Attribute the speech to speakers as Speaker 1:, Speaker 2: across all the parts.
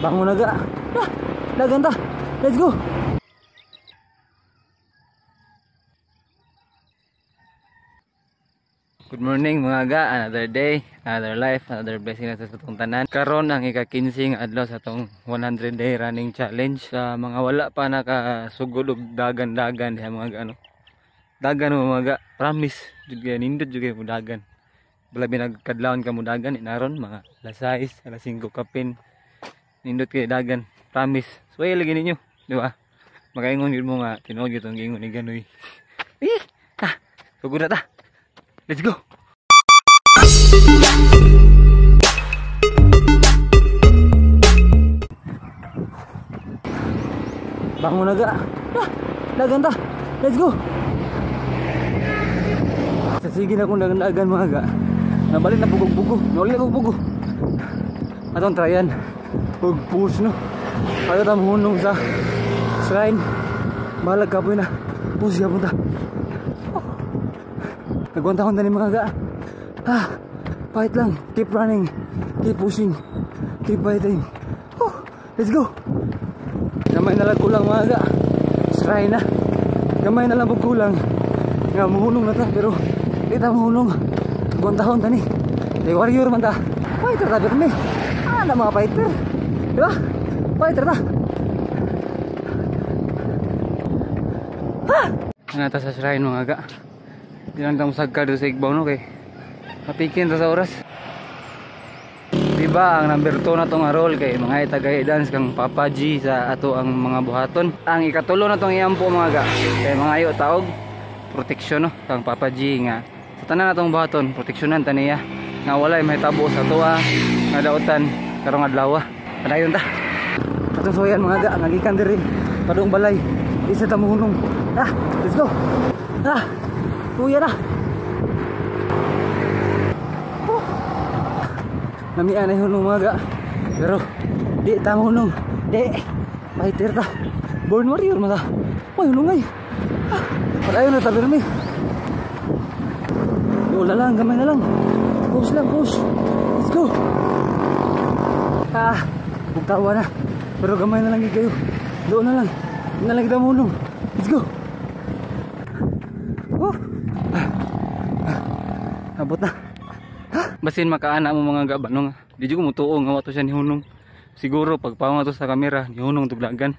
Speaker 1: Bangun na ga. Ah, dagan ta. Let's go. Good morning mga ga, another day, another life, another blessing na sa itong tanan. Karon ang ika-15 adlaw sa itong 100 day running challenge. Sa mga wala pa nakasugod og dagan-dagan diha mga ga, ano. Dagan mo mga ga, promise, juga nindot juga mo dagan. Balabi nagkadlawon ka mo dagan, inaron mga alas 6, alas 5 kapin. Nindot kay dagan, promise. So ay lagi ninyo, di ba? Makaingon yun mo nga, tinuod yun itong ingon ni Ganoy. Sugod na ta. Let's go. Bangun na ga. Dagan ta. Let's go. Sige na kung dagan mga ga. Nabalik na bugog-bugo. Nuli na bugog-bugo. Atong tryan. Push no. Ayaw ta mahunong sa shrine. Balag kapoy na. Push yapon ta. Nagwantahon na ni mga ga. Fight lang. Keep running. Keep pushing. Keep fighting. Let's go. Gamay na lang kulang mga ga. Shrine na. Gamay na lang kulang. Nga muhunong na ta. Pero di ta muhunong. Nagwantahon ta ni. Di warrior man ta. Fighter ta pero ni. Na mga fighter. Diba? Fighter ta. Nga ta sa shrine mga ga. Di lang tamo sagka doon sa Igbaw no kay mapikin ta sa oras. Diba ang number 2 na tong role kay mga taga-dance kang Papa G sa ato ang mga buhaton. Ang ikatulo na tong iampo mga ga kay mga ayo taog proteksyon no kang Papa G nga sa tanan natong buhaton proteksyonan ta niya nga walay mahitabo sa tuwa nga dautan karong adlaw. Padayon ta. Atong soyan mga ga nagikan diri padung balay isa ta mohunong. Let's go. Kuya na. Namian na hunong mga ga. Pero di ta hunong. Di. Fighter ta. Born warrior man ta. Hunong ay. Padayon na ta birmi. Wala lang, gamay na lang. Push lang, push. Let's go. Bugtawa na. Pero gamay na lang kayo. Doon na lang. Doon na lang kita hunong. Let's go. Abot na. Basin makaana mo mga gabanong. Di jud ko mutuo nga wato siya ni hunong. Siguro pag paunga to sa kamera ni hunong tuglagan.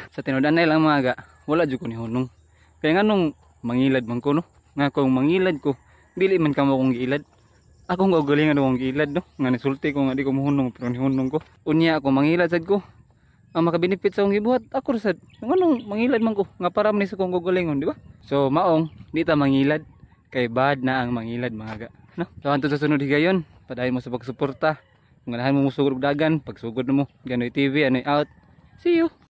Speaker 1: Sa tinudan lang mga ga, wala jud ko ni hunong. Kaya nganong mangilad man ko no. Nga kung mangilad ko, dili man kamo kong giilad. Akong gagalingan akong giilad no. Nga nisulti ko nga di ko mohunong pero ni hunong ko. Unya ako mangilad sad ko. Ang makabenefit sa akong gibuhat ako sad. Nganong mangilad man ko nga para man sa kong gagalingon, di ba? So maong di ta mangilad. Kay bad na ang mangilad mga ga. No? So anto sa sunod higayon, padayon mo sa pagsuporta. Kung ganahan mo musugod dagan, pagsugod mo. Ganoy TV, Anoy out. See you.